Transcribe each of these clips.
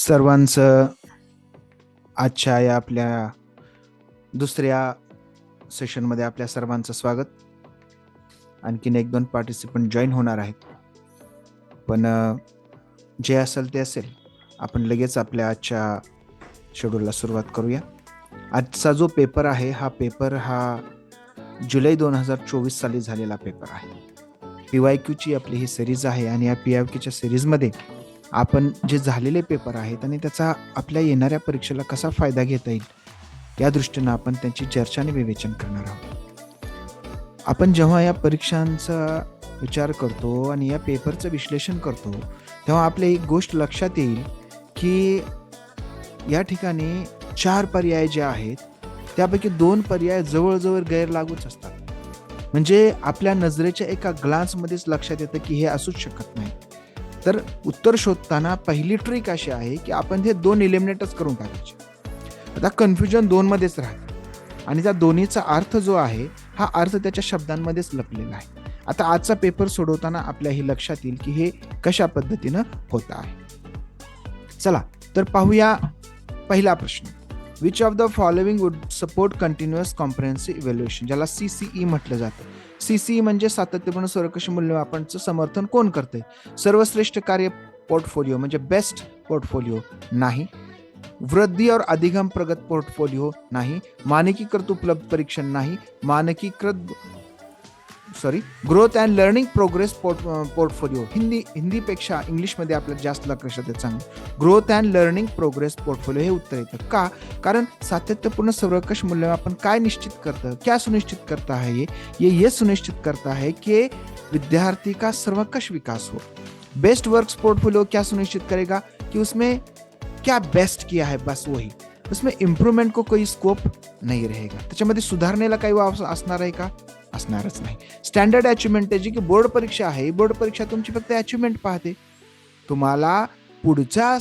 सर्वांचं आजच्या या आपल्या दुसऱ्या सेशनमध्ये आपल्या सर्वांचं स्वागत. आणखीन एक दोन पार्टिसिपंट जॉईन होणार आहेत, पण जे असेल ते असेल. आपण लगेच आपल्या आजच्या शेड्यूलला सुरुवात करूया. आजचा जो पेपर आहे हा जुलै 2024 साली झालेला पेपर आहे. PYQची आपली ही सिरीज आहे आणि या PYQच्या सिरीजमध्ये आपण जे झालेले पेपर आहेत आणि त्याचा आपल्या येणाऱ्या परीक्षेला कसा फायदा घेता येईल या दृष्टीनं आपण त्यांची चर्चा आणि विवेचन करणार आहोत. आपण जेव्हा या परीक्षांचा विचार करतो आणि या पेपरचं विश्लेषण करतो तेव्हा आपल्या एक गोष्ट लक्षात येईल की या ठिकाणी 4 पर्याय जे आहेत त्यापैकी 2 पर्याय जवळजवळ गैरलागूच असतात. म्हणजे आपल्या नजरेच्या एका ग्लान्समध्येच लक्षात येतं की हे असूच शकत नाही. तर उत्तर शोधताना पहिली ट्रिक अशी आहे की आपण हे 2 इलिमिनेटच करून टाकायचे. आता कन्फ्युजन 2 मध्येच राहते आणि त्या दोन्हीचा अर्थ जो आहे हा अर्थ त्याच्या शब्दांमध्येच लपलेला आहे. आता आजचा पेपर सोडवताना आपल्या हे लक्षात येईल की हे कशा पद्धतीनं होत आहे. चला तर पाहूया पहिला प्रश्न. Which of the following would support continuous comprehensive evaluation, ज्याला CCE म्हटलं जातं. CCE म्हणजे सातत्यपूर्ण सर्वंकष मूल्यमापनचं समर्थन कोण करते? सर्वश्रेष्ठ कार्य पोर्टफोलिओ म्हणजे बेस्ट पोर्टफोलिओ नाही. वृद्धि और अधिगम प्रगत पोर्टफोलिओ नाही. मानकीकृत उपलब्ध परीक्षण नाही. Growth and learning progress portfolio. हिंदीपेक्षा इंग्लिशमध्ये आपल्याला जास्त लक्षात येत चांगलं. Growth and learning progress portfolio हे उत्तर येतं. का? कारण सातत्यपूर्ण सर्वंकष मूल्यमापन काय निश्चित करतं, क्या सुनिश्चित करता है? ये सुनिश्चित करता है कि विद्यार्थी का सर्वंकष विकास हो. बेस्ट वर्क्स पोर्टफोलिओ क्या सुनिश्चित करेगा कि उसमें क्या बेस्ट किया है, बस वही. उसमें इम्प्रूवमेंट को कोई स्कोप नाही रहेगा. त्याच्यामध्ये सुधारणेला काही असणार आहे का? असणारच नाही. स्टँडर्ड अचिव्हमेंट जी की बोर्ड परीक्षा आहे, बोर्ड परीक्षा तुमची फक्त अचिव्हमेंट पाहते. तुम्हाला पुढच्या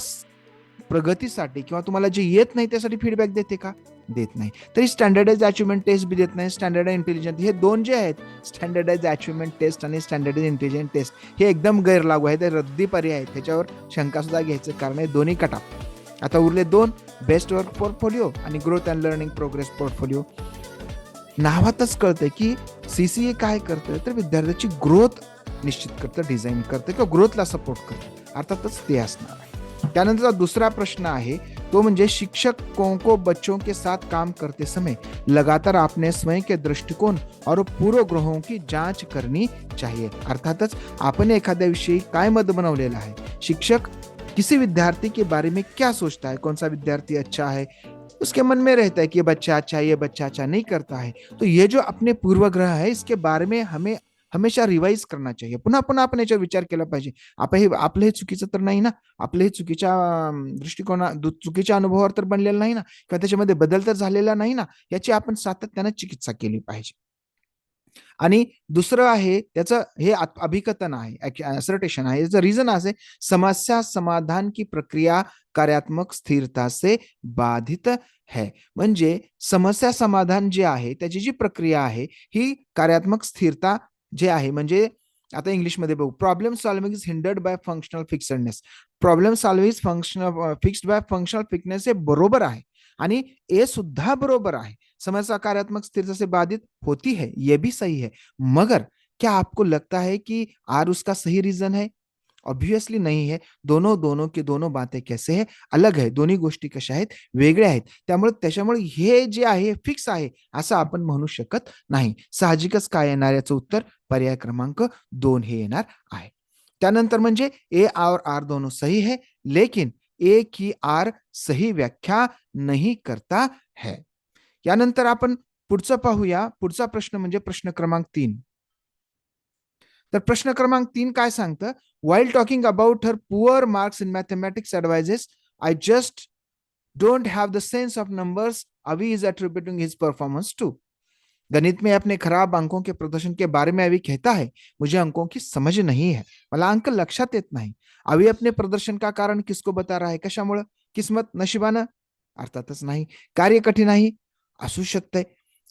प्रगतीसाठी किंवा तुम्हाला जे येत नाही त्यासाठी फीडबॅक देते का? देत नाही. तरी स्टँडर्डाइज अचिव्हमेंट टेस्ट बी देत नाही. स्टँडर्ड इंटेलिजंट हे 2 जे आहेत, स्टँडर्डाइज अचिव्हमेंट टेस्ट आणि स्टँडर्डाइज इंटेलिजंट टेस्ट हे एकदम गैरलागू आहेत. ते रद्दी पर्याय आहेत. त्याच्यावर शंका सुद्धा घ्यायचं कारण आहे दोन्ही कटाप. आता उरले 2, बेस्ट वर्क पोर्टफोलिओ आणि growth and learning progress portfolio. नावातच कळतंय की CCE काय करतं, तर विद्यार्थ्याची ग्रोथ निश्चित करतं, डिझाईन करतं किंवा ग्रोथला सपोर्ट करतं. अर्थातच ते असणार आहे. त्यानंतरचा दुसरा प्रश्न आहे तो म्हणजे शिक्षक को बच्चों के साथ काम करते समय लगातार अपने स्वयं के दृष्टिकोन और पूर्वग्रहों की जांच करनी चाहिए. अर्थातच आपण एखाद्या विषयी काय मत बनवलेलं आहे. शिक्षक किसी विद्यार्थी के बारे में क्या सोचता है, कौन सा विद्यार्थी अच्छा है, उसके मन में रहता है कि ये बच्चा अच्छा है, ये बच्चा अच्छा नहीं करता है. तो ये जो अपने पूर्वग्रह है इसके बारे में हमें हमेशा रिवाइज करना चाहिए. पुन्हा पुन्हा आपण याच्यावर विचार केला पाहिजे. आपलं हे चुकीचं तर नाही ना, आपलं हे चुकीच्या चुकीच्या अनुभवावर तर बनलेलं नाही ना, किंवा त्याच्यामध्ये बदल तर झालेला नाही ना, याची आपण सातत्यानं चिकित्सा केली पाहिजे. आणि दुसरं आहे त्याचं हे अभिकथन आहे, असर्टेशन आहे. याचं रिझन आहे समस्या समाधान की प्रक्रिया कार्यात्मक स्थिरता से बाधित है. म्हणजे समस्या समाधान जे आहे त्याची जी प्रक्रिया आहे ही कार्यात्मक स्थिरता जे आहे. म्हणजे आता इंग्लिशमध्ये बघू. Problem solving is hindered by functional fixedness. Problem solving is fixed by functional fixedness हे बरोबर आहे आणि ए सुद्धा बरोबर आहे. समस्या कार्यात्मक स्थिरता से बाधित होती है, ये भी सही है. मगर क्या आपको लगता है कि आर उसका सही रीजन है? ऑब्वियसली नहीं है. दोनों की दोनों बातें कैसे है, अलग है. दोन्ही गोष्टी कशा आहेत, वेगळ्या आहेत. त्याच्यामुळे हे जे आहे फिक्स आहे असं आपण म्हणू शकत नाही. साहजिकच काय येणार याचं उत्तर पर्याय क्रमांक 2 हे येणार आहे. त्यानंतर म्हणजे ए और आर दोनों सही है, लेकिन ए की आर सही व्याख्या नहीं करता है. यानंतर आपण पुढचं पाहूया. पुढचा प्रश्न म्हणजे प्रश्न क्रमांक 3. तर प्रश्न क्रमांक 3 काय सांगतं? While talking about her poor marks in mathematics advises, I just don't have the sense of numbers Avi is attributing his performance to. गणित में अपने खराब अंकों के प्रदर्शन के बारे में अभी कहता है, मुझे अंकों की समझ नहीं है, मला अंक लक्षात येत नाही. अभी अपने प्रदर्शन का कारण किसको बता रहा है? कशामुळे? किस्मत, नशिबानं? अर्थातच नाही. कार्य कठीणाई असू शकते.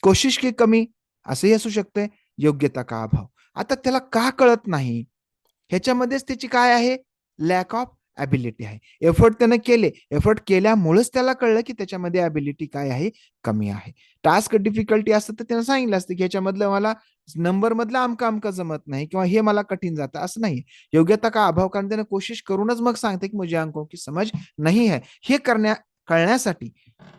कोशिश की कमी असंही असू शकते. योग्यता का अभाव. आता त्याला का कळत नाही? ह्याच्यामध्येच त्याची काय आहे? लॅक ऑफ ॲबिलिटी आहे. एफर्ट त्यानं केले, एफर्ट केल्यामुळेच त्याला कळलं की त्याच्यामध्ये ॲबिलिटी काय आहे, कमी आहे. टास्क डिफिकल्टी असतं तर त्यानं सांगितलं असतं की ह्याच्यामधलं मला नंबर मधलं अमकं अमकं जमत नाही किंवा हे मला कठीण जातं, असं नाही. योग्यता का अभाव, कारण त्यानं कोशिश करूनच मग सांगते की मुझे अंकों की समझ नहीं है. हे कळण्यासाठी,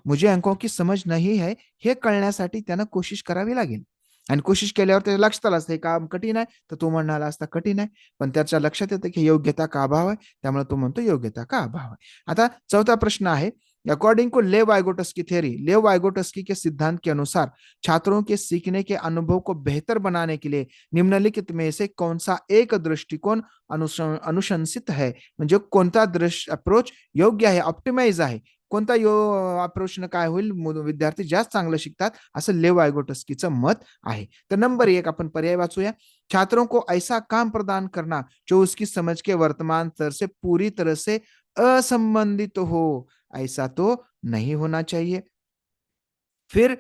मुझे अंकों की समझ नहीं है हे कळण्यासाठी त्यानं कोशिश करावी लागेल. आणि कोशिश केल्यावर त्याच्या लक्षात आलं असतं हे काम कठीण आहे, तर तो म्हणाला असता कठीण आहे. पण त्याच्या लक्षात येतं की योग्यता का अभाव आहे, त्यामुळे तो म्हणतो योग्यता का अभाव है. आता चौथा प्रश्न है, अकॉर्डिंग टू लेव वाइगोटस्की थ्योरी, लेव वाइगोटस्की के सिद्धांत के अनुसार छात्रों के सीखने के अनुभव को बेहतर बनाने के लिए निम्नलिखित में से कौन सा एक दृष्टिकोन अनुशंसित है, म्हणजे कोणता अप्रोच योग्य आहे, ऑप्टिमाइज आहे, कोणता अप्रोचनं काय होईल, विद्यार्थी जास्त चांगलं शिकतात, असं लेव वाइगोटस्कीचं मत आहे. तर नंबर 1 आपण पर्याय वाचूया, छात्रों को ऐसा काम प्रदान करना जो उसकी समझ के वर्तमान स्तर से पूरी तरह से असंबंधित हो, ऐसा तो नहीं होना चाहिए. फिर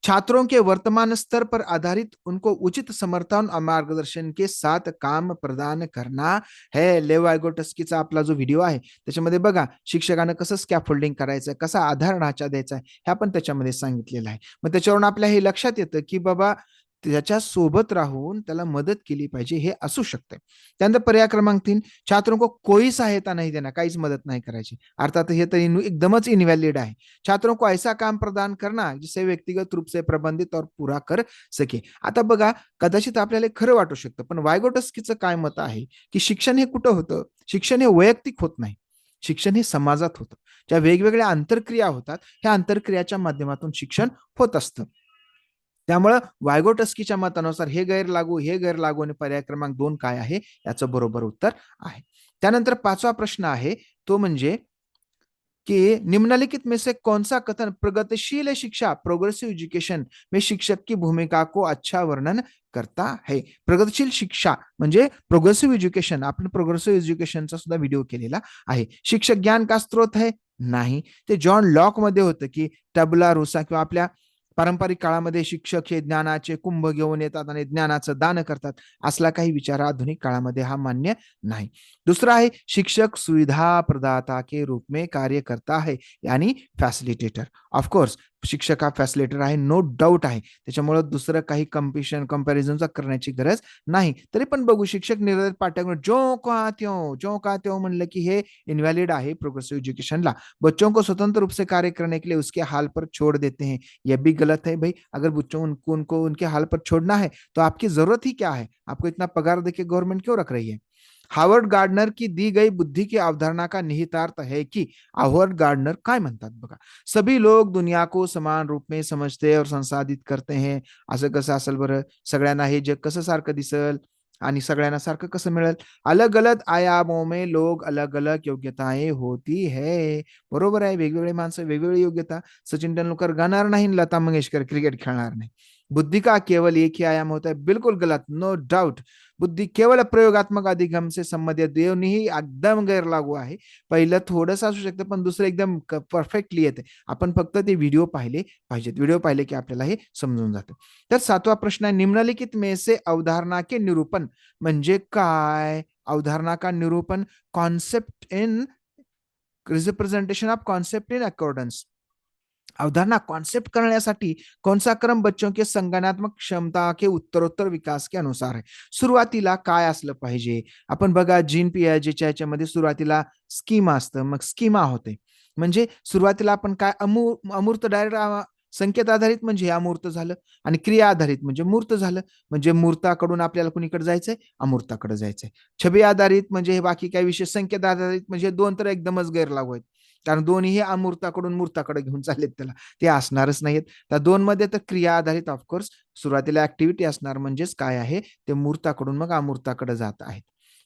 छात्रों के वर्तमान स्तर पर आधारित उनको उचित समर्थन और मार्गदर्शन के साथ काम प्रदान करना है. लेव वाइगोटस्कीचा आपला जो व्हिडिओ आहे त्याच्यामध्ये बघा शिक्षकानं कसं स्कॅफोल्डिंग करायचं, कसा आधार ढाचा द्यायचा हे आपण त्याच्यामध्ये सांगितलेलं आहे. मग त्याच्यावरून आपल्या हे लक्षात येतं की बाबा त्याच्या सोबत राहून त्याला मदत केली पाहिजे, हे असू शकते. त्यानंतर पर्याय क्रमांक 3, छात्रों को कोई सहायता नहीं देना, काहीच मदत नाही करायची. अर्थात हे तर एकदमच इनव्हॅलिड आहे. छात्रों को ऐसा काम प्रदान करना जिसे व्यक्तिगत रूप से प्रबंधित और पूरा कर सके. आता बघा कदाचित आपल्याला खरं वाटू शकतं, पण वायगोटस्कीचं काय मत आहे की शिक्षण हे कुठं होतं, शिक्षण हे वैयक्तिक होत नाही, शिक्षण हे समाजात होतं. ज्या वेगवेगळ्या आंतरक्रिया होतात ह्या आंतरक्रियाच्या माध्यमातून शिक्षण होत असतं. त्यामुळं वायगोटस्कीच्या मतानुसार हे गैरलागू आणि पर्याय क्रमांक 2 काय आहे याचं बरोबर उत्तर आहे. त्यानंतर 5वा प्रश्न आहे तो म्हणजे कि निम्नलिखित में से कौन सा कथन प्रगतिशील शिक्षा, प्रोग्रेसिव एजुकेशन में शिक्षक की भूमिका को अच्छा वर्णन करता है. प्रगतिशील शिक्षा म्हणजे प्रोग्रेसिव्ह एज्युकेशन, आपण प्रोग्रेसिव्ह एज्युकेशनचा सुद्धा व्हिडिओ केलेला आहे. शिक्षक ज्ञान का स्त्रोत है, नाही. ते जॉन लॉक मध्ये होतं की टबला रुसा किंवा आपल्या पारंपरिक काळामध्ये शिक्षक हे ज्ञानाचे कुंभ घेऊन येतात आणि ज्ञानाचं दान करतात, असला काही विचार आधुनिक काळामध्ये हा मान्य नाही. दुसरा आहे शिक्षक सुविधा प्रदाता के रूप में कार्य करता है, यानी फॅसिलिटेटर. ऑफकोर्स शिक्षक हा फॅसिलिटेटर आहे, नो डाऊट आहे. त्याच्यामुळे दुसरं काही कंपॅरिझनचा करण्याची गरज नाही. तरी पण बघू शिक्षक निर्धारित पाठ्यक्रम जो का त्यों म्हणलं की हे इनव्हॅलिड आहे प्रोग्रेसिव्ह एजुकेशनला. बच्चों को स्वतंत्र रूप से कार्य करने के लिए उसके हाल पर छोड़ देते हैं, यह भी गलत है भाई. अगर बच्चों उनको उनके हाल पर छोड़ना है तो आपकी जरूरत ही क्या है, आपको इतना पगार देके गवर्नमेंट क्यों रख रही है. हार्वर्ड गार्डनर की दी गई बुद्धि की अवधारणा का निहितार्थ है कि हार्वर्ड गार्डनर काय म्हणतात बघा, सभी लोग दुनिया को समान रूप में समझते और संसाधित करते हैं. असं कसं असेल बरं, सगळ्यांना हे जग कसं सारखं दिसल आणि सगळ्यांना सारखं कसं मिळेल. अलग अलग आयामों में लोग अलग अलग योग्यताएं होती है. बरोबर आहे, वेगवेगळे माणसं वेगवेगळी योग्यता. सचिन तेंदुलकर गाणार नाही, लता मंगेशकर क्रिकेट खेळणार नाही. बुद्धि का केवल एक ही आयाम होता है, बिल्कुल गलत, नो डाउट. बुद्धी केवळ प्रयोगात्मक अधिगम से संबंधित, दोन्ही एकदम गैरलागू आहे. पहिलं थोडंसं असू शकतं पण दुसरं एकदम परफेक्टली येते. आपण फक्त ते व्हिडिओ पाहिले पाहिजेत, व्हिडिओ पाहिले की आपल्याला हे समजून जातं. तर 7वा प्रश्न आहे, निम्नलिखित में से अवधारणा के निरूपण म्हणजे काय. अवधारणा का निरूपण, concept in representation of concept in accordance. अवधारणा कॉन्सेप्ट करण्यासाठी कौन सा क्रम बच्चों के संज्ञानात्मक क्षमता के उत्तरोत्तर विकास के अनुसार है. सुरुवातीला काय असलं पाहिजे, आपण बघा जीन पियाजेच्या याच्यामध्ये सुरुवातीला स्कीमा असतं, मग स्कीमा होते. म्हणजे सुरुवातीला आपण काय अमूर्त डायरेक्ट संकेत आधारित म्हणजे अमूर्त झालं आणि क्रिया आधारित म्हणजे मूर्त झालं. म्हणजे मूर्ताकडून आपल्याला कुणीकडे जायचंय, अमूर्ताकडे जायचंय. छबी आधारित म्हणजे हे बाकी काही विषय, संकेत आधारित म्हणजे दोन तर एकदमच गैरलागू आहेत, कारण दोन्ही हे अमूर्ताकडून मूर्ताकडे घेऊन चाललेत त्याला, ते असणारच नाहीत. त्या दोन मध्ये तर क्रिया आधारित ऑफकोर्स सुरुवातीला ऍक्टिव्हिटी असणार, म्हणजेच काय आहे ते मूर्ताकडून मग अमूर्ताकडे जात आहेत.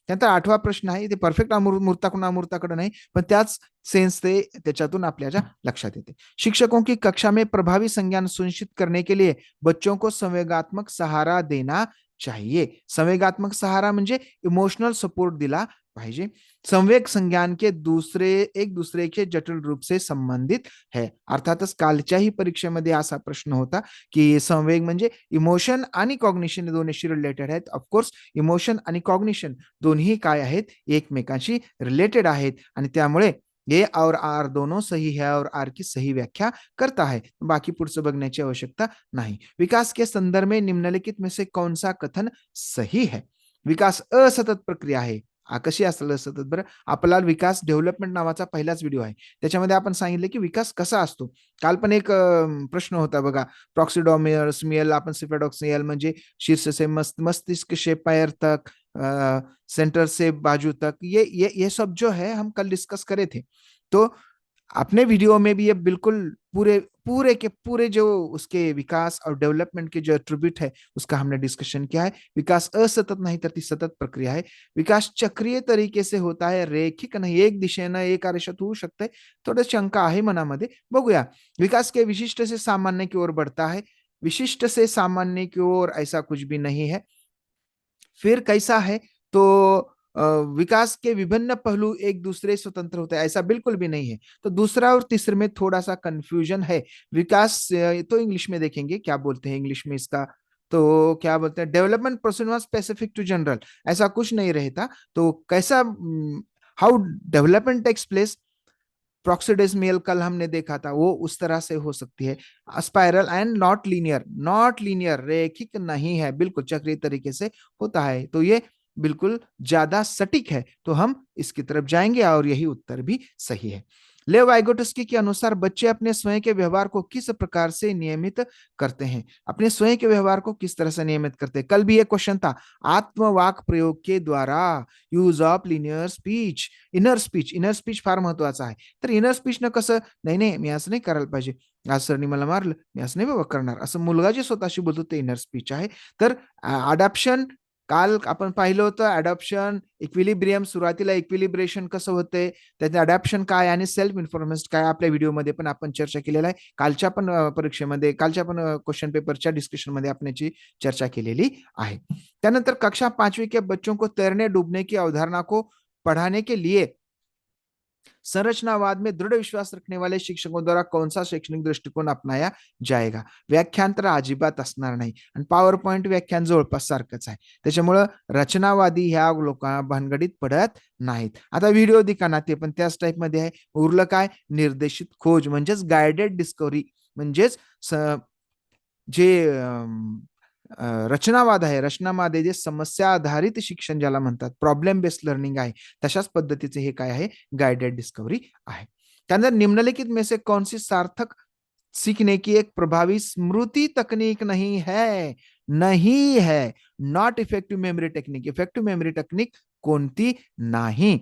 त्यानंतर 8वा प्रश्न आहे, ते परफेक्ट मूर्ताकडून अमूर्ताकडे नाही पण त्याच सेन्स ते त्याच्यातून आपल्याच्या लक्षात येते. शिक्षकों की कक्षा में प्रभावी संज्ञान सुनिश्चित करने के लिए बच्चों को संवेगात्मक सहारा देना चाहिए. संवेगात्मक सहारा म्हणजे इमोशनल सपोर्ट दिला पाहिजे. संवेग संज्ञान के एक दूसरे के जटिल रूप से संबंधित है. अर्थातच कालच्याही परीक्षेमध्ये असा प्रश्न होता की संवेग म्हणजे इमोशन आणि कॉग्निशन दोन्हीशी रिलेटेड आहेत. ऑफकोर्स इमोशन आणि कॉग्निशन दोन्ही काय आहेत, एकमेकांशी रिलेटेड आहेत आणि त्यामुळे ए और आर दोनों सही है और आर की सही व्याख्या करता है. बाकी पुढचं बघण्याची आवश्यकता नाही. विकास के संदर्भ में निम्नलिखित में से कौन सा कथन सही है. विकास असतत प्रक्रिया आहे. कशी असेल असतत बरं. आपला विकास डेव्हलपमेंट नावाचा पहिलाच व्हिडिओ आहे, त्याच्यामध्ये आपण सांगितले की विकास कसा असतो. काल पण एक प्रश्न होता बघा, प्रॉक्सिडोमियल अपन सिफेडॉक्सियल म्हणजे शीर्ष से मस्तिष्क से पैर तक, सेंटर से बाजू तक, ये सब जो है हम कल डिस्कस करे थे. तो अपने वीडियो में भी ये बिल्कुल पूरे पूरे के पूरे जो उसके विकास और डेवलपमेंट के जो एट्रीब्यूट है उसका हमने डिस्कशन किया है. विकास असतत नाही तर ती सतत प्रक्रिया आहे. विकास चक्रीय तरीके से होता है, रेखिक नाही, एक दिशेनं एक आरेषात होऊ शकते. थोडं शंका आहे मनामध्ये, बघूया. विकास के विशिष्ट से सामान्य की ओर बढ़ता है. विशिष्ट से सामान्य की ओर ऐसा कुछ भी नहीं है. फिर कैसा है, तो विकास के विभिन्न पहलू एक दूसरे स्वतंत्र होते हैं, ऐसा बिल्कुल भी नहीं है. तो दूसरा और तीसरे में थोड़ा सा कंफ्यूजन है. विकास तो इंग्लिश में देखेंगे क्या बोलते हैं इंग्लिश में इसका, तो क्या बोलते हैं, डेवलपमेंट प्रोसेस वाज स्पेसिफिक टू जनरल, ऐसा कुछ नहीं रहता. तो कैसा, हाउ डेवलपमेंट टेक्स प्लेस, प्रॉक्सिडेस्मियल कल हमने देखा था, वो उस तरह से हो सकती है. Spiral and not linear, not linear रेखिक नहीं है, बिल्कुल चक्रीय तरीके से होता है. तो ये बिल्कुल ज्यादा सटीक है, तो हम इसकी तरफ जाएंगे और यही उत्तर भी सही है. लेव वाइगोटस्की के अनुसार बच्चे अपने स्वयं के व्यवहार को किस प्रकार से नियमित करते हैं. अपने स्वयं के व्यवहार को किस तरह से नियमित करते हैं. कल भी एक क्वेश्चन था, आत्मवाक प्रयोग के द्वारा, use of linear speech, inner speech. Inner speech फार महत्वाचा आहे. तर इनर स्पीच न कसं, नाही नाही मी असं नाही करायला पाहिजे, आज सरनी मला मारलं, मी असं नाही बाबा करणार, असं मुलगा जे स्वतःशी बोलतो ते इनर स्पीच आहे. तर अडॅप्शन काल आपण पाहिलं होतं, अडॉप्शन, इक्विलिब्रियम, सुरुवातीला इक्विलिब्रेशन कसं होते, त्याचे अडॅप्शन काय आणि सेल्फ इन्फॉर्मेशन काय, आपल्या व्हिडिओमध्ये पण आपण चर्चा केलेला आहे. कालच्या पण परीक्षेमध्ये, कालच्या पण क्वेश्चन पेपरच्या डिस्कशनमध्ये आपण याची चर्चा केलेली आहे. त्यानंतर कक्षा 5वीं के बच्चों को तैरने डूबने की अवधारणा को पढ़ाने के लिए संरचनावाद में दृढ़ विश्वास रखने वाले शिक्षकों द्वारा कौन सा शैक्षणिक दृष्टिकोन अपनाया जाएगा. व्याख्यान तर अजिबात असणार नाही आणि पॉवर पॉइंट व्याख्यान जवळपास सारखंच आहे. त्याच्यामुळं रचनावादी ह्या लोकांना भानगडीत पडत नाहीत. आता व्हिडिओ दिखाना ते पण त्याच टाइप मध्ये आहे. उरलं काय, निर्देशित खोज म्हणजेच गायडेड डिस्कवरी, म्हणजेच जे रचनावाद आहे, रचनावाद आहे जे समस्या आधारित शिक्षण ज्याला म्हणतात, प्रॉब्लेम बेस्ड लर्निंग आहे, तशाच पद्धतीचे हे काय आहे, गाइडेड डिस्कवरी आहे. त्यानंतर निम्नलिखित में से कौन सी सार्थक सीखने की एक प्रभावी स्मृती तकनीक नहीं है. नहीं है, not effective memory technique. Effective memory technique कोणती नाही.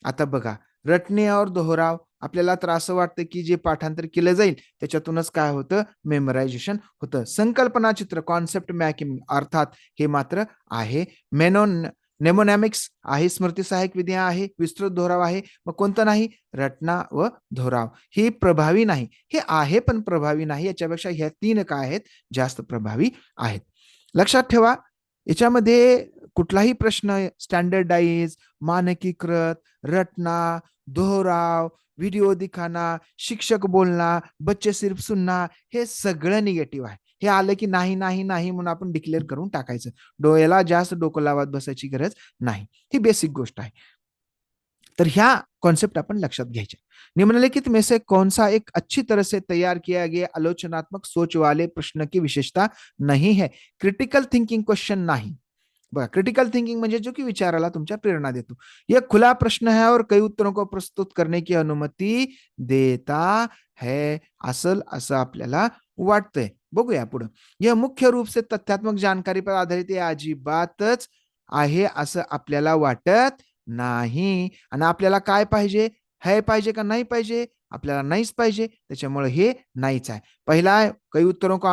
आता बघा, रटणे और दोहराव, आपल्याला तर असं वाटतं की जे पाठांतर केलं जाईल त्याच्यातूनच काय होतं, मेमोरायझेशन होतं. संकल्पना चित्र, कॉन्सेप्ट मॅपिंग, अर्थात हे मात्र आहे. नेमोनॅमिक्स आहे, स्मृती सहायक विद्या आहे, विस्तृत दोहराव आहे. मग कोणतं नाही, रटना व दोहराव. ही प्रभावी नाही, हे आहे पण प्रभावी नाही. याच्यापेक्षा ह्या 3 काय आहेत, जास्त प्रभावी आहेत. लक्षात ठेवा, याच्यामध्ये कुठलाही प्रश्न स्टँडर्डाइज, मानकीकृत, रटना, दोहराव, व्हिडिओ दिखाना, शिक्षक बोलना, बच्चे सिर्फ सुनना, हे सगळं निगेटिव्ह आहे. हे आलं की नाही नाही नाही म्हणून आपण डिक्लेअर करून टाकायचं. डोळ्याला जास्त डोकं लावत बसायची गरज नाही. ही बेसिक गोष्ट आहे. तर ह्या कॉन्सेप्ट अपन लक्षात घ्यायचे. निम्नलिखित में से कौन सा एक अच्छी तरह से तैयार किया गया आलोचनात्मक सोच वाले प्रश्न की विशेषता नहीं है. क्रिटिकल थिंकिंग क्वेश्चन नाही. बघा, क्रिटिकल थिंकिंग म्हणजे जो की विचाराला तुमच्या प्रेरणा देतो. यह खुला प्रश्न है और कई उत्तरों को प्रस्तुत करने की अनुमति देता है, असं आपल्याला वाटतंय. बघूया पुढे. यह मुख्य रूप से तथ्यात्मक जानकारी पर आधारित आहे, अजिबातच आहे असं आपल्याला वाटत नाही. आणि आपल्याला काय पाहिजे, हे पाहिजे का नाही पाहिजे, आपल्याला नाहीच पाहिजे, त्याच्यामुळे हे नाहीच आहे. पहिला है कई उत्तरों को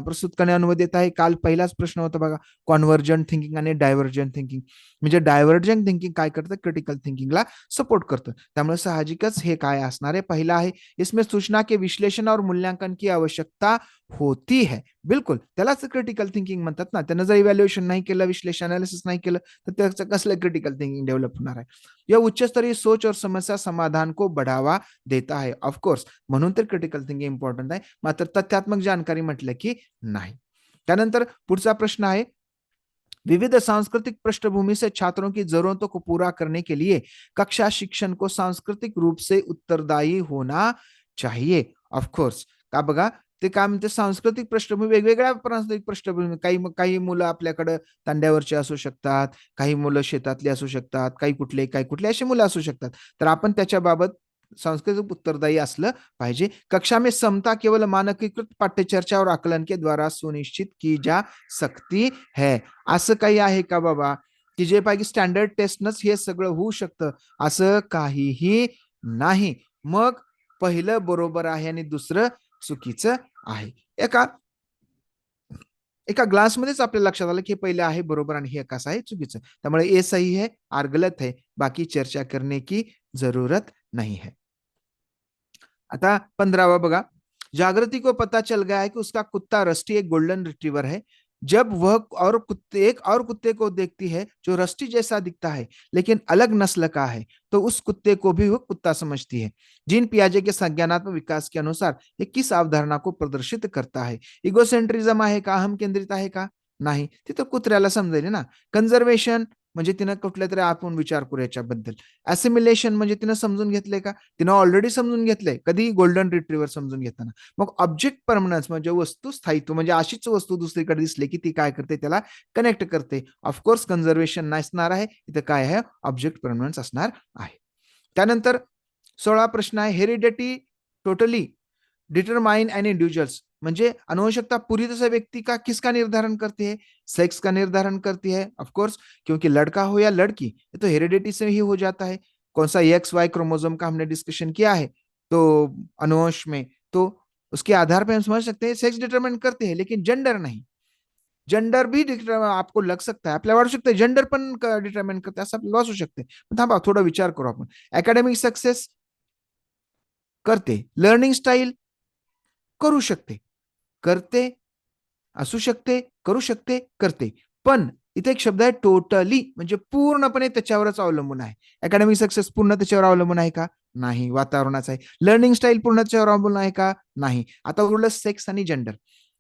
प्रस्तुत करणे अनुवादित आहे. काल पहिलाच प्रश्न होता बघा, कॉन्व्हर्जंट थिंकिंग आणि डायव्हर्जंट थिंकिंग. म्हणजे डायव्हर्जंट थिंकिंग काय करतं, क्रिटिकल थिंकिंगला सपोर्ट करतं. त्यामुळे साहजिकच हे काय असणार आहे, पहिला आहे इसमें सूचना के विश्लेषण और मूल्यांकन की आवश्यकता होती है. बिलकुल, त्यालाच क्रिटिकल थिंकिंग म्हणतात ना. त्यानं जर इव्हॅल्युएशन नाही केलं, विश्लेषण अनालिसिस नाही केलं, तर त्याचं कसलं क्रिटिकल थिंकिंग डेव्हलप होणार आहे. या उच्च स्तरीय सोच और समस्या समाधान को बढ़ावा देता है. ऑफकोर्स, म्हणून तर क्रिटिकल थिंकिंग इंपॉर्टंट आहे. मात्र तथ्यात्मक जानकारी म्हटलं की नाही. त्यानंतर पुढचा प्रश्न आहे, विविध सांस्कृतिक पृष्ठभूमि से छात्रों की जरूरतों को पूरा करने के लिए कक्षा शिक्षण को सांस्कृतिक रूप से उत्तरदायी होना चाहिए. ऑफकोर्स, का बघा, ते काय म्हणते, सांस्कृतिक पृष्ठभूमी, वेगवेगळ्या सांस्कृतिक पृष्ठभूमी, काही काही मुलं आपल्याकडे तांड्यावरची असू शकतात, काही मुलं शेतातली असू शकतात, काही कुठले अशी मुलं असू शकतात. तर आपण त्याच्याबाबत सांस्कृतिक उत्तरदायी असलं पाहिजे. कक्षा में समता केवल मानकीकृत पाठ्यचर्चा और आकलन के द्वारा सुनिश्चित की जा सकती है. असं काही आहे का बाबा, की जे पाहिजे स्टँडर्ड टेस्टनच हे सगळं होऊ शकतं? असं काहीही नाही. मग पहिलं बरोबर आहे आणि दुसरं चुकीचं आहे. एका एका ग्लासमध्येच आपल्या लक्षात आलं की पहिले आहे बरोबर आणि हे कसं आहे चुकीचं. त्यामुळे ए सही है और गलत है, बाकी चर्चा करने की जरूरत नहीं है. आता 15वां बघा, जागृति को पता चल गया है कि उसका कुत्ता रस्टी एक गोल्डन रिट्रीवर है. जब वह एक और कुत्ते को देखती है जो रस्टी जैसा दिखता है लेकिन अलग नस्ल का है, तो उस कुत्ते को भी वह कुत्ता समझती है. जीन पियाजे के संज्ञानात्मक विकास के अनुसार ये किस अवधारणा को प्रदर्शित करता है? इगोसेंट्रिझम आहे का, अहम केंद्रित आहे का? नाही. तिथं कुत्र्याला समजेल ना. कन्झर्वेशन म्हणजे तिनं कुठल्या तरी आपण विचार करू याच्याबद्दल. असिमिलेशन म्हणजे तिनं समजून घेतलंय का? तिनं ऑलरेडी समजून घेतलंय. कधी गोल्डन रिट्रीव्हर समजून घेताना. मग ऑब्जेक्ट परमनन्स म्हणजे वस्तू स्थायित्व, म्हणजे अशीच वस्तू दुसरीकडे दिसली की ती काय करते, त्याला कनेक्ट करते. ऑफकोर्स कन्झर्वेशन नसणार आहे, इथं काय आहे, ऑब्जेक्ट परमनन्स असणार आहे. त्यानंतर 16 प्रश्न आहे, heredity totally determine an individuals, म्हणजे अनुवंशिकता पूरी तरह से व्यक्ति का किसका निर्धारण करती है? सेक्स का निर्धारण करती है. ऑफकोर्स, क्योंकि लड़का हो या लड़की, ये तो हेरिडिटी से ही हो जाता है. कौन सा एक्स वाई क्रोमोसोम का हमने डिस्कशन किया है तो अनुवंश में, तो उसके आधार पर हम समझ सकते हैं सेक्स डिटरमाइन करते हैं, लेकिन जेंडर नहीं. जेंडर भी आपको लग सकता है, आपल्याला वाटू शकते जेंडर पण डिटरमाइन करते, असं आपल्याला वाटू शकते. थांबा, थोडा विचार करू आपण. अकॅडमिक सक्सेस करते, लर्निंग स्टाईल करू शकते, करते, असू शकते, करू शकते, करते. पण इथे एक शब्द आहे टोटली, म्हणजे पूर्णपणे त्याच्यावरच अवलंबून आहे. अकॅडमिक सक्सेस पूर्ण त्याच्यावर अवलंबून आहे का? नाही. वातावरणाचा आहे. लर्निंग स्टाईल पूर्ण त्याच्यावर अवलंबून आहे का? नाही. आता उरलं सेक्स आणि जेंडर.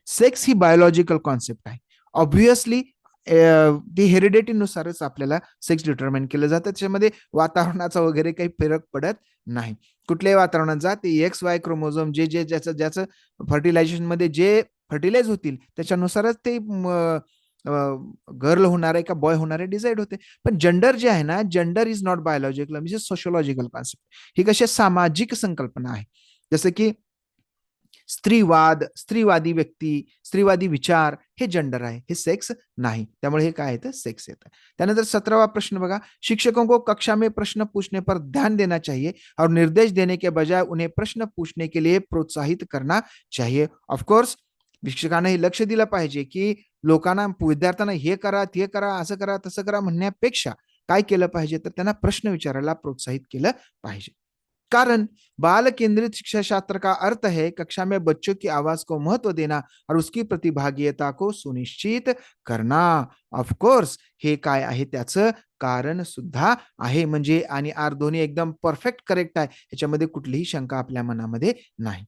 सेक्स ही बायोलॉजिकल कॉन्सेप्ट आहे. ऑब्व्हियसली ती हेरिडिटीनुसारच आपल्याला सेक्स डिटरमाइन केलं जातं. त्याच्यामध्ये वातावरणाचा वगैरे काही फरक पडत नाही. कुठल्याही वातावरणात जा, ते एक्स वाय क्रोमोझोम जे ज्याचं ज्याचं फर्टिलायझेशन मध्ये जे फर्टिलाइज होतील त्याच्यानुसारच ते गर्ल होणार आहे का बॉय होणार आहे डिसाईड होते. पण जेंडर जे आहे ना, जेंडर इज नॉट बायोलॉजिकल, म्हणजे सोशोलॉजिकल कॉन्सेप्ट. ही कशी सामाजिक संकल्पना आहे. जसं की स्त्रीवाद, स्त्रीवादी व्यक्ती, स्त्रीवादी विचार, हे जेंडर आहे, हे सेक्स नाही. त्यामुळे हे काय येतं, सेक्स येतं. त्यानंतर 17वां प्रश्न बघा, शिक्षकों को कक्षा में प्रश्न पूछने पर ध्यान देना चाहिए और निर्देश देने के बजाय उन्हें प्रश्न पूछने के लिए प्रोत्साहित करना चाहिए. ऑफकोर्स, शिक्षकांना हे लक्ष दिलं पाहिजे की लोकांना, विद्यार्थ्यांना हे करा, ते करा, असं करा, तसं करा म्हणण्यापेक्षा काय केलं पाहिजे, तर त्यांना प्रश्न विचारायला प्रोत्साहित केलं पाहिजे. कारण बाल केंद्रित शिक्षा शास्त्र का अर्थ है कक्षा में बच्चों की आवाज को महत्व देना और उसकी प्रतिभागियता को सुनिश्चित करना. ऑफकोर्स, हे काय आहे त्याचं कारण सुद्धा आहे. म्हणजे आणि आर दोन्ही एकदम परफेक्ट करेक्ट आहे, याच्यामध्ये कुठलीही शंका आपल्या मनामध्ये नाही.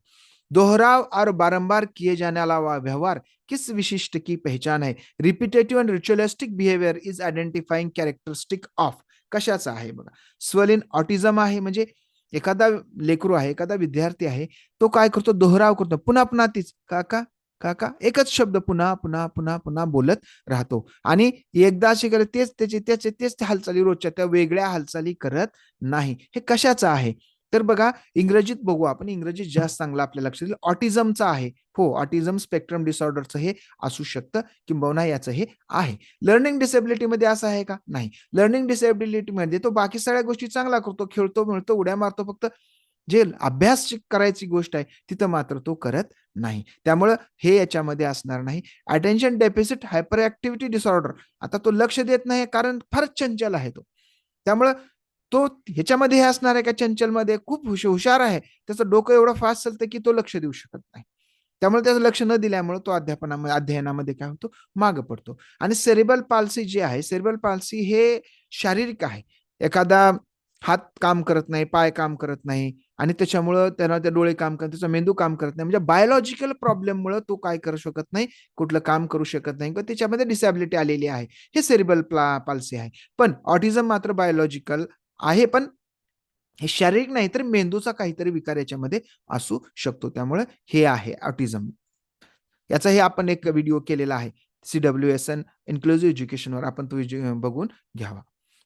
दोहराव और बारंबार किए जाने वाला व्यवहार किस विशिष्ट की पहचान है? Repetitive and ritualistic behaviour is identifying characteristic of. कशाचा आहे बघा, स्वलिन ऑटिझम आहे. म्हणजे एखादा लेकरू आहे, एखादा विद्यार्थी आहे, तो काय करतो, दोहराव करतो, पुन्हा पुन्हा तीच काका काका एकच शब्द पुन्हा पुन्हा पुन्हा पुन्हा बोलत राहतो आणि एकदा असे करत तेच हालचाली रोजच्या, त्या वेगळ्या हालचाली करत नाही. हे कशाचं आहे? तर बघा, इंग्रजीत बघू आपण, इंग्रजीत जास्त चांगलं आपल्या लक्षात येईल. ऑटिझमचा आहे. हो, ऑटिझम स्पेक्ट्रम डिसऑर्डरचं हे असू शकतं, किंबहुना याचं हे आहे. लर्निंग डिसेबिलिटी मध्ये असं आहे का? नाही. लर्निंग डिसेबिलिटी मध्ये तो बाकी सगळ्या गोष्टी चांगला करतो, खेळतो, मिळतो, उड्या मारतो, फक्त जे अभ्यास करायची गोष्ट आहे तिथं मात्र तो करत नाही. त्यामुळं हे याच्यामध्ये असणार नाही. Attention deficit hyper activity disorder, आता तो लक्ष देत नाही कारण फारच चंचल आहे तो. त्यामुळं तो ह्याच्यामध्ये हे असणार आहे का, चंचलमध्ये खूप हुशार आहे, त्याचं डोकं एवढं फास्ट चालतं की तो लक्ष देऊ शकत नाही. त्यामुळे त्याचं लक्ष न दिल्यामुळे तो अध्ययनामध्ये काय होतो, मागे पडतो. आणि सेरिब्रल पाल्सी जे आहे, सेरिब्रल पाल्सी हे शारीरिक आहे. एखादा हात काम करत नाही, पाय काम करत नाही आणि त्याच्यामुळं त्याला ते डोळे काम करत, त्याचा मेंदू काम करत नाही, म्हणजे बायोलॉजिकल प्रॉब्लेममुळे तो काय करू शकत नाही, कुठलं काम करू शकत नाही किंवा त्याच्यामध्ये डिसॅबिलिटी आलेली आहे. हे सेरिब्रल पाल्सी आहे. पण ऑटिझम मात्र बायोलॉजिकल आहे, पण हे शारीरिक नाही तर मेंदूचा काहीतरी विकार याच्यामध्ये असू शकतो. त्यामुळे हे आहे ऑटिझम. याचा हे आपण एक व्हिडिओ केलेला आहे, CWSN इन्क्लुझिव्ह एज्युकेशनवर, आपण तो बघून घ्यावा.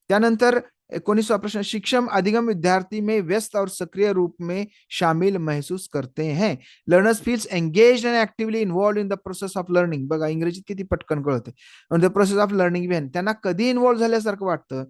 त्यानंतर 19वां प्रश्न, शिक्षक अधिगम विद्यार्थी में व्यस्त और सक्रिय रूप में शामिल महसूस करते हैं. Learners feels engaged and actively involve in the process of learning. बघा इंग्रजीत किती पटकन कळते. The process of learning when, त्यांना कधी इन्व्हॉल्व झाल्यासारखं वाटतं,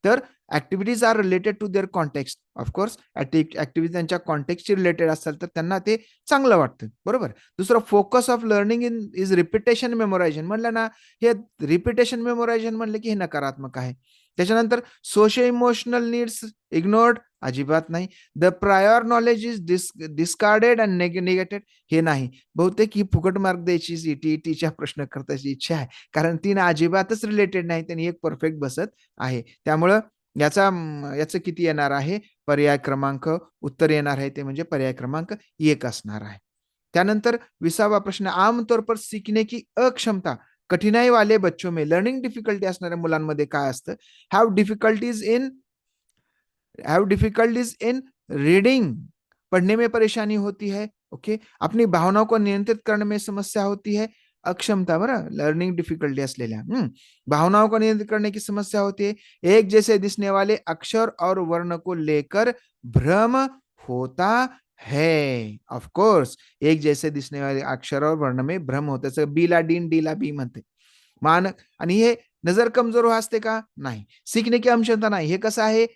तर activities are related to their context. Of course activity त्यांच्या कॉन्टेक्स्टची रिलेटेड असतात तर त्यांना ते चांगलं वाटतं, बरोबर. दुसरं, focus of learning is repetition memorisation. म्हणलं ना, हे रिपिटेशन मेमोरायझेशन म्हणलं की हे नकारात्मक आहे. त्याच्यानंतर सोशल इमोशनल नीड्स इग्नोर्ड, अजिबात नाही. The prior knowledge is discarded and negated, हे नाही. बहुतेक ही फुकट मार्क द्यायची सीटीईटीच्या प्रश्न करताची इच्छा आहे, कारण ती ना अजिबातच रिलेटेड नाही, त्यांनी एक परफेक्ट बसत आहे. त्यामुळं याचं किती येणार आहे, पर्याय क्रमांक उत्तर येणार आहे ते म्हणजे पर्याय क्रमांक 1 असणार आहे. त्यानंतर 20वां प्रश्न, आमतौर पर सीखने की अक्षमता, कठिनाई वाले बच्चों में, लर्निंग डिफिकल्टी असणाऱ्या मुलांमध्ये काय असतं, हॅव डिफिकल्टीज इन रीडिंग, पढ़ने में परेशानी होती है. ओके, अपनी भावनाओं को नियंत्रित करने में समस्या होती है. अक्षमता, बरं, लर्निंग डिफिकल्टी असलेल्या भावनाओं को नियंत्रित करने की समस्या होती है. एक जैसे दिसने वाले अक्षर और वर्ण को लेकर भ्रम होता है. ऑफ कोर्स, एक जैसे दिसने वाले अक्षर और वर्ण में भ्रम होता है. बीला डीन, डीला बी म्हणते. मानक, आणि हे नजर कमजोर असते का, नाही. शिकणे की क्षमता नाही, हे कसं आहे,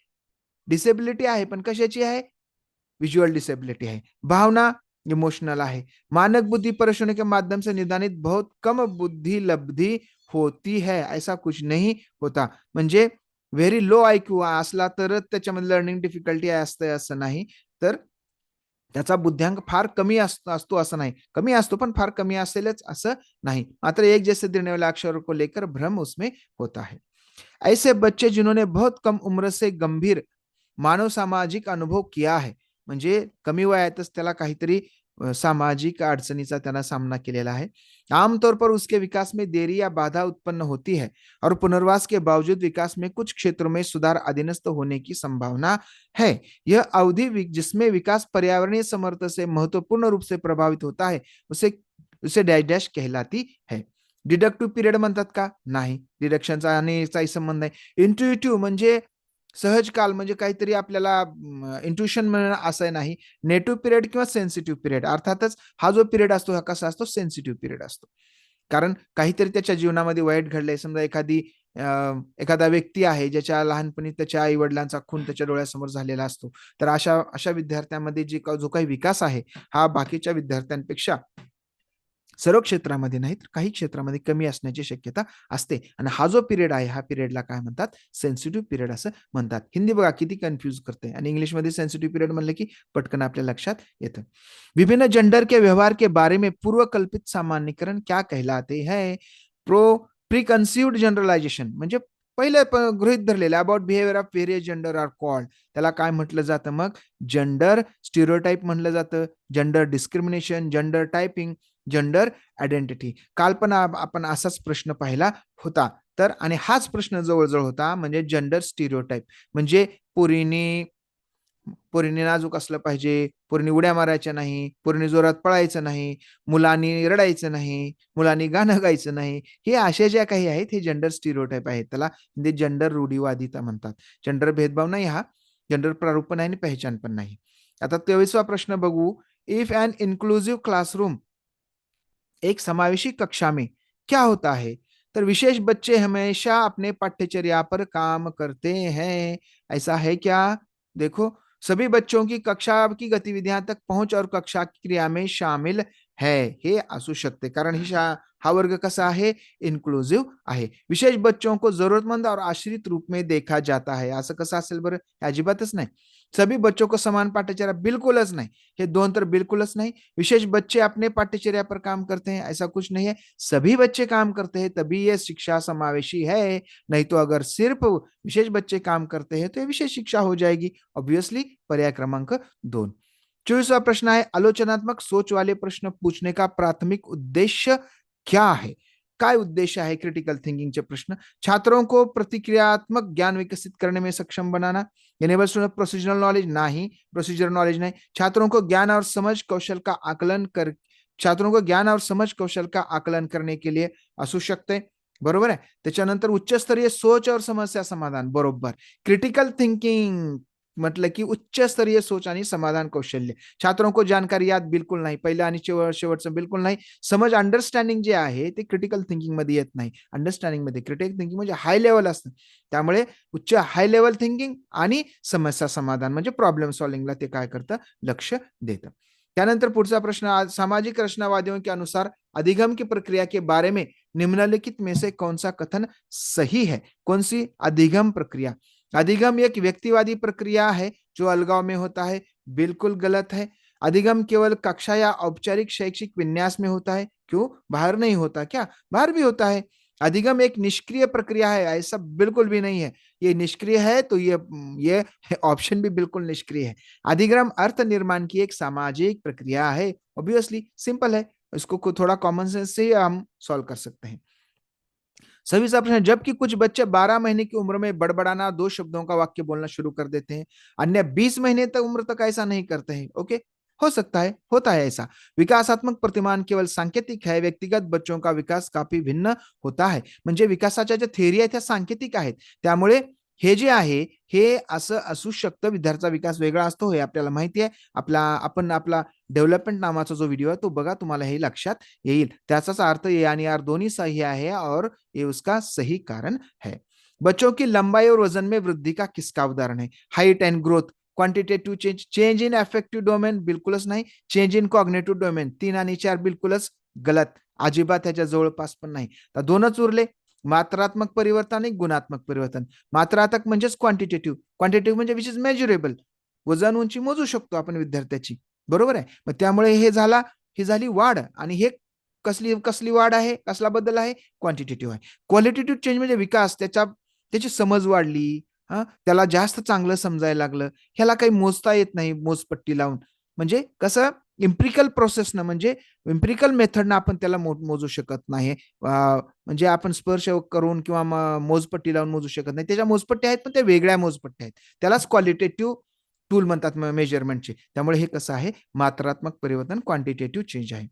डिसेबिलिटी आहे, पण कशाची आहे, विजुअल डिसेबिलिटी है. भावना इमोशनल है. मानक बुद्धि परेशानी के माध्यम से निदानित बहुत कम बुद्धि लब्धि होती है, ऐसा कुछ नहीं होता. म्हणजे व्हेरी लो IQ असला तरच त्याच्यामध्ये लर्निंग डिफिकल्टी असते असं नाही, तर त्याचा बुद्ध्यांक फार कमी असतो असं नाही. कमी असतो पण फार कमी असेलच असं नाही. मात्र एक जैसे दिखने वाले अक्षरों को लेकर भ्रम उसमें होता है. ऐसे बच्चे जिन्होंने बहुत कम उम्र से गंभीर मानव सामाजिक अनुभव किया है, म्हणजे कमी वयातच त्याला काहीतरी सामाजिक अडचणीचा त्याला सामना केलेला आहे. आमतौर पर उसके विकास में देरी या बाधा उत्पन्न होती है और पुनर्वास के बावजूद विकास में कुछ क्षेत्रों में सुधार अधीनस्थ होने की संभावना है. यह अवधि जिसमें विकास पर्यावरणीय समर्थ से महत्वपूर्ण रूप से प्रभावित होता है, उसे उसे डैश डैश कहलाती है. डिडक्टिव्ह पिरियड म्हणतात का, नाही. डिडक्शनचा आणि याचाही संबंध नाही. इंट्युइटिव्ह म्हणजे सहज काल, म्हणजे काहीतरी आपल्याला इंट्युशन म्हणणं असं नाही. नेटिव्ह पिरियड किंवा सेन्सिटिव्ह पिरियड, अर्थातच हा जो पिरियड असतो हा कसा असतो, सेन्सिटिव्ह पिरियड असतो. कारण काहीतरी त्याच्या जीवनामध्ये वाईट घडलंय, समजा एखादा व्यक्ती आहे ज्याच्या लहानपणी त्याच्या आई वडिलांचा खून त्याच्या डोळ्यासमोर झालेला असतो, तर अशा विद्यार्थ्यांमध्ये जो काही विकास आहे हा बाकीच्या विद्यार्थ्यांपेक्षा सर्व क्षेत्रामध्ये नाही तर काही क्षेत्रामध्ये कमी असण्याची शक्यता असते. आणि हा जो पिरियड आहे, हा पिरियडला काय म्हणतात, सेन्सिटिव्ह पिरियड असं म्हणतात. हिंदी बघा किती कन्फ्यूज करते, आणि इंग्लिशमध्ये सेन्सिटिव्ह पिरियड म्हणलं की पटकन आपल्या लक्षात येतं. विभिन्न जेंडर के व्यवहार के बारे में पूर्व कल्पित सामान्यीकरण क्या कहलाते हैं. प्री कन्सिव्ड जनरलायझेशन म्हणजे पहिले गृहित धरलेले about behaviour of various gender are called, त्याला काय म्हटलं जातं, मग जेंडर स्टिरियोटाइप म्हटलं जातं, gender discrimination, gender typing, gender identity. काल पण आपण असाच प्रश्न पाहिला होता, तर आणि हाच प्रश्न जवळजवळ होता, म्हणजे जेंडर स्टिरियोटाइप म्हणजे पोरीनी नाजूक असलं पाहिजे, पोरीनी उड्या मारायच्या नाही, पोरीनी जोरात पळायचं नाही, मुलांनी रडायचं नाही, मुलांनी गाणं गायचं नाही, हे अशा ज्या काही आहेत हे जेंडर स्टिरियोटाइप आहेत. त्याला म्हणजे जेंडर रूढीवादिता म्हणतात. जेंडर भेदभाव नाही हा, जेंडर प्रारूप पण आहे आणि पहचान पण नाही. आता 23वां प्रश्न बघू. इफ एन इन्क्लुसिव क्लासरूम, एक समावेशी कक्षा में क्या होता है, तर विशेष बच्चे हमेशा अपने पाठ्यचर्या पर काम करते हैं, ऐसा है क्या. देखो, सभी बच्चों की कक्षा की गतिविधियां तक पहुंच और कक्षा की क्रिया में शामिल है, हे असू शकते. कारण हा वर्ग कसा आहे, इन्क्लुझिव्ह आहे. विशेष बच्चों को जरूरतमंद और आश्रित रूप में देखा जाता है, असं कसं असेल बरं, अजिबातच नाही. सभी बच्चों को समान पाठ्यचर्या, बिल्कुलच नाही. हे दोन तर बिल्कुलच नाही. विशेष बच्चे अपने पाठ्यचर्या पर काम करते हैं, ऐसा कुछ नहीं है. सभी बच्चे काम करते हैं तभी ये शिक्षा समावेशी है, नहीं तो अगर सिर्फ विशेष बच्चे काम करते हैं तो ये विशेष शिक्षा हो जाएगी. ऑब्वियसली पर्याय क्रमांक 2. 24वां प्रश्न आहे, आलोचनात्मक सोच वाले प्रश्न पूछने का प्राथमिक उद्देश्य क्या है. काय उद्देश्य आहे क्रिटिकल थिंकिंगचे प्रश्न? छात्रों को प्रतिक्रियात्मक ज्ञान विकसित करने में सक्षम बनाना, इनेबल्स प्रोसीजरल नॉलेज, नाही, प्रोसीजर नॉलेज नाही. छात्रों को ज्ञान और समझ कौशल का आकलन कर छात्रों को ज्ञान और समझ कौशल का आकलन करने के लिए असू शकते. बरोबर आहे. त्याच्यानंतर उच्चस्तरीय सोच और समस्या समाधान, बरोबर. क्रिटिकल थिंकिंग म्हटलं की उच्च स्तरीय सोच आणि समाधान कौशल्य. छात्रों को जानकारी याद बिलकुल नाही, पहिलं आणि शेवटचं बिलकुल नाही. समज अंडरस्टँडिंग जे आहे ते क्रिटिकल थिंकिंग मध्ये येत नाही. अंडरस्टँडिंग मध्ये, क्रिटिकल थिंकिंग म्हणजे हाय लेवल असतं, त्यामुळे उच्च हाय लेवल थिंकिंग आणि समस्या समाधान म्हणजे प्रॉब्लेम सॉल्विंगला ते काय करतं, लक्ष देतं. त्यानंतर पुढचा प्रश्न, सामाजिक रचनावादियों के अनुसार अधिगम की प्रक्रिया के बारे में निम्नलिखित में से कौन सा कथन सही है. कौन सी अधिगम प्रक्रिया? अधिगम एक व्यक्तिवादी प्रक्रिया है जो अलगाव में होता है, बिल्कुल गलत है. अधिगम केवल कक्षा या औपचारिक शैक्षिक विन्यास में होता है, क्यों, बाहर नहीं होता क्या, बाहर भी होता है. अधिगम एक निष्क्रिय प्रक्रिया है, ऐसा बिल्कुल भी नहीं है. ये निष्क्रिय है तो ये ऑप्शन भी बिल्कुल निष्क्रिय है. अधिगम अर्थ निर्माण की एक सामाजिक प्रक्रिया है. ऑब्वियसली सिंपल है, इसको थोड़ा कॉमन सेंस से हम सॉल्व कर सकते हैं. सभी सा प्रश्न, जबकि कुछ बच्चे 12 महीने की उम्र में बड़बड़ाना, 2 शब्दों का वाक्य बोलना शुरू कर देते हैं, अन्य 20 महीने तक उम्र तक ऐसा नहीं करते हैं. ओके, हो सकता है, होता है ऐसा. विकासात्मक प्रतिमान केवळ सांकेतिक आहे, व्यक्तिगत बच्चों का विकास काफी भिन्न होता है. म्हणजे विकासाच्या ज्या थेअरी आहेत त्या सांकेतिक आहेत, त्यामुळे हे जे आहे हे असं असू शकतं. विद्यार्थ्याचा विकास वेगळा असतो, हे आपल्याला माहिती आहे. आपला डेव्हलपमेंट नावाचा जो व्हिडिओ आहे तो बघा, तुम्हाला हे लक्षात येईल. त्याचाच अर्थ ए आणि आर दोन्ही सही है और ये उसका सही कारण है. बच्चों की लंबाई और वजन में वृद्धि का किसका उदाहरण है? Height end growth, quantitative change, change in affective domain, बिलकुलच नाही. चेंज इन कॉग्नेटिव्ह डोमेन, 3 आणि 4 बिलकुलच गलत, अजिबात ह्याच्या जवळपास पण नाही. तर दोनच उरले, मात्रात्मक परिवर्तन आणि गुणात्मक परिवर्तन. मात्रात्मक म्हणजेच क्वांटिटेटिव्ह म्हणजे विच इज मेजरेबल, वजन उंची मोजू शकतो आपण विद्यार्थ्याची, बरोबर आहे. मग त्यामुळे ही झाली वाढ, आणि हे कसली कसली वाढ आहे, कसला बदल आहे, क्वांटिटेटिव्ह आहे. क्वालिटेटिव्ह चेंज म्हणजे विकास, त्याची समज वाढली, त्याला जास्त चांगलं समजायला लागलं. ह्याला काही मोजता येत नाही मोजपट्टी लावून. म्हणजे कसं, इम्पिरिकल प्रोसेसनं, म्हणजे इम्पिरिकल मेथडनं आपण त्याला मोजू शकत नाही. म्हणजे आपण स्पर्श करून किंवा मोजपट्टी लावून मोजू शकत नाही. त्याच्या मोजपट्टी आहेत पण त्या वेगळ्या मोजपट्टी आहेत, त्यालाच क्वालिटेटिव्ह टूल म्हणतात मेजरमेंटचे. त्यामुळे हे कसं आहे, मात्रात्मक परिवर्तन, क्वांटिटेटिव्ह चेंज आहे.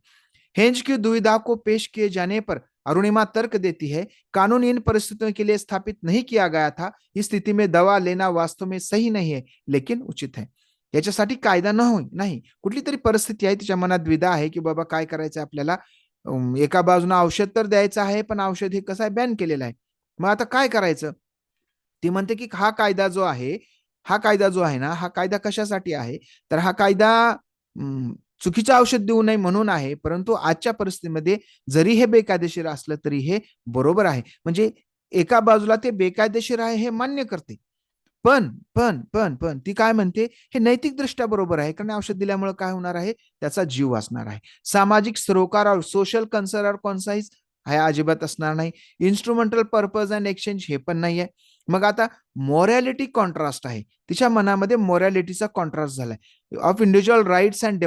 हेंज की दुविधा को पेश किए जाने पर अरुणिमा तर्क देती है, कानून इन परिस्थितियों के लिए स्थापित नहीं किया गया था. इस स्थिति में दवा लेना वास्तव में सही नहीं है लेकिन उचित है. याच्यासाठी कायदा नाही, कुठली तरी परिस्थिती आहे, तिच्या मनात द्विधा आहे की बाबा काय करायचं आपल्याला. एका बाजूने औषध तर द्यायचं आहे, पण औषध हे कसं आहे, बॅन केलेलं आहे. मग आता काय करायचं. ती म्हणते की हा कायदा जो आहे ना, हा कायदा कशासाठी आहे, तर हा कायदा चुकीचं औषध देऊ नये म्हणून आहे, परंतु आजच्या परिस्थितीमध्ये जरी हे बेकायदेशीर असलं तरी हे बरोबर आहे. म्हणजे एका बाजूला ते बेकायदेशीर आहे हे मान्य करते, पण ती काय म्हणते, हे नैतिकदृष्ट्या बरोबर आहे, कारण औषध दिल्यामुळे काय होणार आहे, त्याचा जीव वाचणार आहे. सामाजिक सरोकार और सोशल कन्सर्न और कॉन्साइज हे अजिबात असणार नाही. इन्स्ट्रुमेंटल पर्पज अँड एक्सचेंज हे पण नाही आहे. मग आता मॉरॅलिटी कॉन्ट्रास्ट आहे, तिच्या मनामध्ये मॉरॅलिटीचा कॉन्ट्रास्ट झालाय. Of individual rights and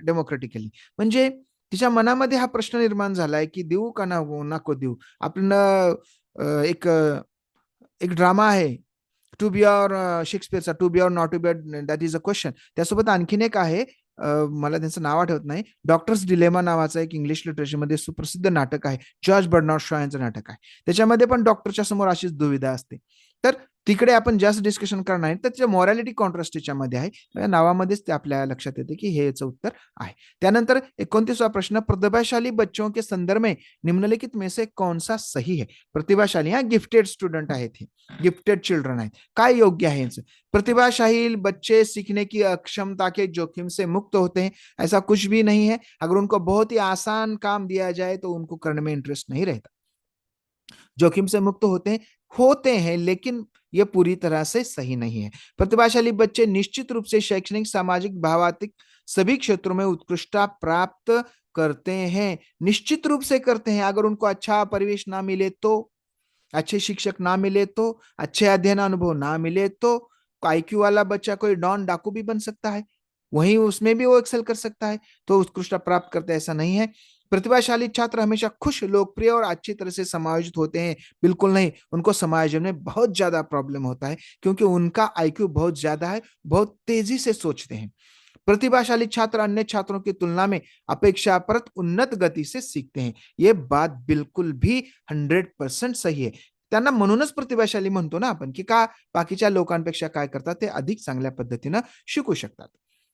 democratically, म्हणजे तिच्या मनामध्ये हा प्रश्न निर्माण झालाय की देऊ का नको देऊ. आपण एक ड्रामा आहे, टू बी ऑर शेक्सपियरचा, to be or not to be, that is a question. त्यासोबत आणखीन एक आहे, मला त्यांचं नाव आठवत नाही, डॉक्टर्स डिलेमा नावाचं एक इंग्लिश लिटरेचरमध्ये सुप्रसिद्ध नाटक आहे, जॉर्ज बर्नार्ड शॉ यांचं नाटक आहे. त्याच्यामध्ये पण डॉक्टरच्या समोर अशीच दुविधा असते. तर तिकडे आपण जास्त डिस्कशन करणार नाही, तर त्याच्या मॉरॅलिटी कॉन्ट्रास्ट त्याच्यामध्ये आहे. या नावामध्येच ते आपल्या लक्षात येते की हे याचं उत्तर आहे. त्यानंतर 29वां प्रश्न, प्रतिभाशाली बच्चों के संदर्भ में निम्नलिखित में से कौन सा सही है? प्रतिभाशाली, हा गिफ्टेड स्टुडंट आहेत, हे गिफ्टेड चिल्ड्रन आहेत. काय योग्य आहे यांचं? प्रतिभाशाली बच्चे सीखने की अक्षमता के जोखिम से मुक्त होते हैं, ऐसा कुछ भी नहीं है. अगर उनको बहुत ही आसान काम दिया जाए तो उनको करने में इंटरेस्ट नहीं रहता. जोखिम से मुक्त होते हैं लेकिन ये पूरी तरह से सही नहीं है. प्रतिभाशाली बच्चे निश्चित रूप से शैक्षणिक, सामाजिक, भावात्मक सभी क्षेत्रों में उत्कृष्टता प्राप्त करते हैं. निश्चित रूप से करते हैं. अगर उनको अच्छा परिवेश ना मिले तो, अच्छे शिक्षक ना मिले तो, अच्छे अध्ययन अनुभव ना मिले तो, आईक्यू वाला बच्चा कोई डॉन डाकू भी बन सकता है, वहीं उसमें भी वो एक्सेल कर सकता है, तो उत्कृष्टता प्राप्त करते, ऐसा नहीं है. प्रतिभाशाली छात्र हमेशा खुश, लोकप्रिय और अच्छी तरह से समायोजित होते हैं, बिल्कुल नहीं. उनको समायोजन में बहुत ज्यादा प्रॉब्लम होता है क्योंकि उनका आईक्यू बहुत ज्यादा है, बहुत तेजी से सोचते हैं. प्रतिभाशाली छात्र अन्य छात्रों की तुलना में अपेक्षाप्रत उन्नत गति से सीखते हैं. ये बात बिल्कुल भी 100% सही आहे. त्यांना म्हणूनच प्रतिभाशाली म्हणतो ना आपण, की का बाकीच्या लोकांपेक्षा काय करतात, ते अधिक चांगल्या पद्धतीनं शिकू शकतात.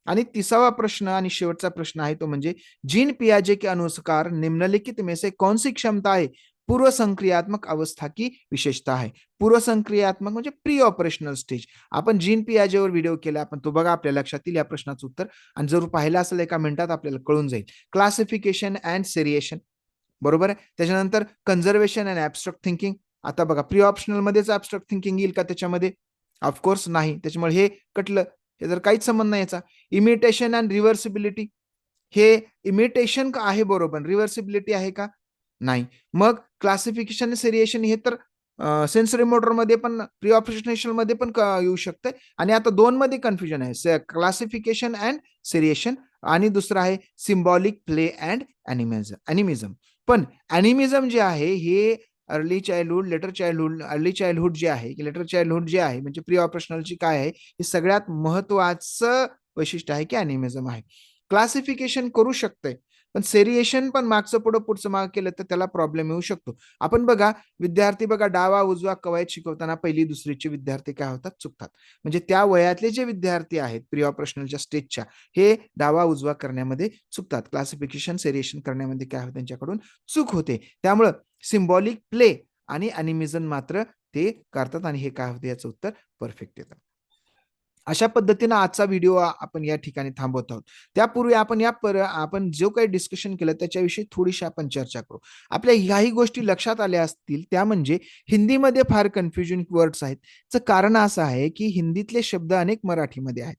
आणि 30वां प्रश्न आणि शेवटचा प्रश्न आहे तो म्हणजे, जीन पियाजे के अनुसार निम्नलिखित में से कौन सी क्षमता है पूर्व संक्रियात्मक अवस्था की विशेषता आहे. पूर्व संक्रियात्मक म्हणजे प्री ऑपरेशनल स्टेज. आपण जीन पियाजेवर व्हिडिओ केला, आपण तो बघा, आपल्या लक्षात येईल या प्रश्नाचं उत्तर. आणि जर पाहिला असेल एका मिनिटात आपल्याला कळून जाईल. क्लासिफिकेशन अँड सेरिएशन, बरोबर आहे. त्याच्यानंतर कन्झर्वेशन अँड ऍब्स्ट्रॅक्ट थिंकिंग. आता बघा, प्री ऑप्शनल मध्येच ऍब्स्ट्रॅक्ट थिंकिंग येईल का त्याच्यामध्ये? ऑफकोर्स नाही. त्याच्यामुळे हे कटलं, हे जर काहीच संबंध नाही याचा. इमिटेशन अँड रिव्हर्सिबिलिटी, हे इमिटेशन का आहे बरोबर, रिव्हर्सिबिलिटी आहे का? नाही. मग क्लासिफिकेशन सेरिएशन हे तर सेन्सरी मोटर मध्ये पण, प्री ऑपरेशनल मध्ये पण येऊ शकते. आणि आता 2 मध्ये कन्फ्युजन आहे, क्लासिफिकेशन अँड सेरिएशन, आणि दुसरं आहे सिम्बॉलिक प्ले अँड अॅनिमिझम. पण अॅनिमिझम जे आहे हे early childhood, letter childhood, early childhood जे आहे, लेटर चाइल्डहुड जे आहे, म्हणजे प्री ऑपरेशनलची काय आहे, हे सगळ्यात महत्वाचं वैशिष्ट्य आहे की अॅनिमिझम आहे. क्लासिफिकेशन करू शकते, पण सेरिएशन पण मागचं पुढचं माग केलं तर त्याला प्रॉब्लेम येऊ शकतो. आपण बघा, विद्यार्थी बघा, डावा उजवा कवायत शिकवताना पहिली दुसरीचे विद्यार्थी काय होतात, चुकतात. म्हणजे त्या वयातले जे विद्यार्थी आहेत प्री ऑपरेशनलच्या स्टेजच्या, हे डावा उजवा करण्यामध्ये चुकतात. क्लासिफिकेशन सेरिएशन करण्यामध्ये काय होतं, त्यांच्याकडून चूक होते. त्यामुळं सिम्बॉलिक प्ले आणि अॅनिमिझम मात्र ते करतात, आणि हे काय होतं, याचं उत्तर परफेक्ट येतं. अशा पद्धतीनं आजचा व्हिडिओ आपण या ठिकाणी थांबवत आहोत. त्यापूर्वी आपण जो काही डिस्कशन केलं त्याच्याविषयी थोडीशी आपण चर्चा करू. आपल्या ह्याही गोष्टी लक्षात आल्या असतील, त्या म्हणजे हिंदीमध्ये फार कन्फ्युजन वर्ड्स आहेत. याचं कारण असं आहे की हिंदीतले शब्द अनेक मराठीमध्ये आहेत,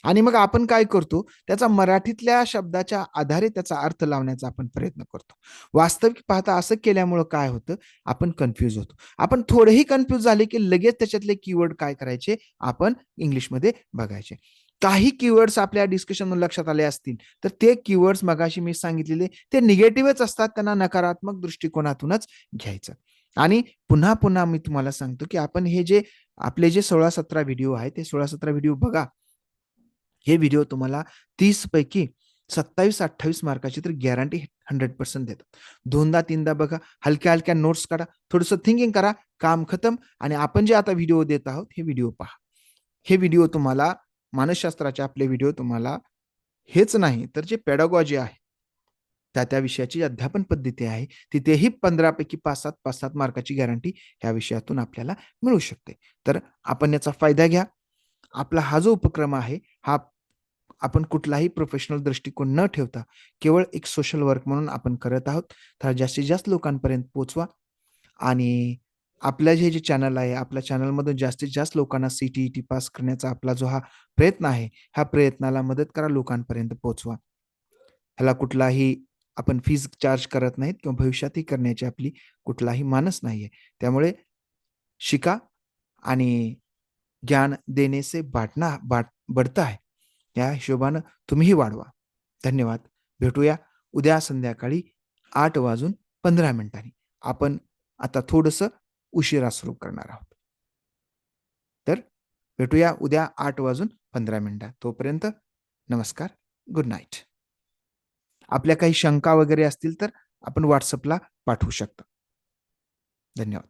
आणि मग आपण काय करतो, त्याचा मराठीतल्या शब्दाच्या आधारे त्याचा अर्थ लावण्याचा आपण प्रयत्न करतो. वास्तविक पाहता असं केल्यामुळं काय होतं, आपण कन्फ्यूज होतो. आपण थोडेही कन्फ्यूज झाले की लगेच त्याच्यातले कीवर्ड काय करायचे, आपण इंग्लिशमध्ये बघायचे. काही कीवर्ड्स आपल्या डिस्कशन लक्षात आले असतील, तर ते कीवर्ड्स मगाशी मी सांगितलेले ते निगेटिव्हच असतात, त्यांना नकारात्मक दृष्टिकोनातूनच घ्यायचं. आणि पुन्हा पुन्हा मी तुम्हाला सांगतो की आपण हे जे आपले जे 16-17 व्हिडिओ आहेत, ते 16-17 व्हिडिओ बघा. हे व्हिडिओ तुम्हाला 30 पैकी 27-28 मार्काची तर गॅरंटी 100% देतात. दोनदा तीनदा बघा, हलक्या हलक्या नोट्स काढा, थोडंसं थिंकिंग करा, काम खतम. आणि आपण जे आता व्हिडिओ देत आहोत, हे व्हिडिओ पहा. हे व्हिडिओ तुम्हाला, मानसशास्त्राचे आपले व्हिडिओ तुम्हाला, हेच नाही तर जे पेडागॉजी आहे, त्या विषयाची अध्यापन पद्धती आहे, तिथेही 15 पैकी 5-7 मार्काची गॅरंटी ह्या विषयातून आपल्याला मिळू शकते. तर आपण याचा फायदा घ्या. आपला हा जो उपक्रम आहे, हा आपण कुठलाही प्रोफेशनल दृष्टिकोन न ठेवता केवळ एक सोशल वर्क म्हणून आपण करत आहोत. तर जास्तीत जास्त लोकांपर्यंत पोहोचवा. आणि आपलं हे जे चॅनल आहे, आपल्या चॅनलमधून जास्तीत जास्त लोकांना CTET पास करण्याचा आपला जो हा प्रयत्न आहे, ह्या प्रयत्नाला मदत करा, लोकांपर्यंत पोहोचवा. ह्याला कुठलाही आपण फीज चार्ज करत नाहीत किंवा भविष्यातही करण्याची आपली कुठलाही मानस नाहीये. त्यामुळे शिका, आणि ज्ञान देने से बढ़ता है. या हिशोबानं तुम्हीही वाढवा. धन्यवाद. भेटूया उद्या संध्याकाळी 8:15 आपण आता थोडंसं उशिरा सुरू करणार आहोत. तर भेटूया उद्या 8:15. तोपर्यंत नमस्कार. Good night. आपल्या काही शंका वगैरे असतील तर आपण WhatsAppला पाठवू शकता. धन्यवाद.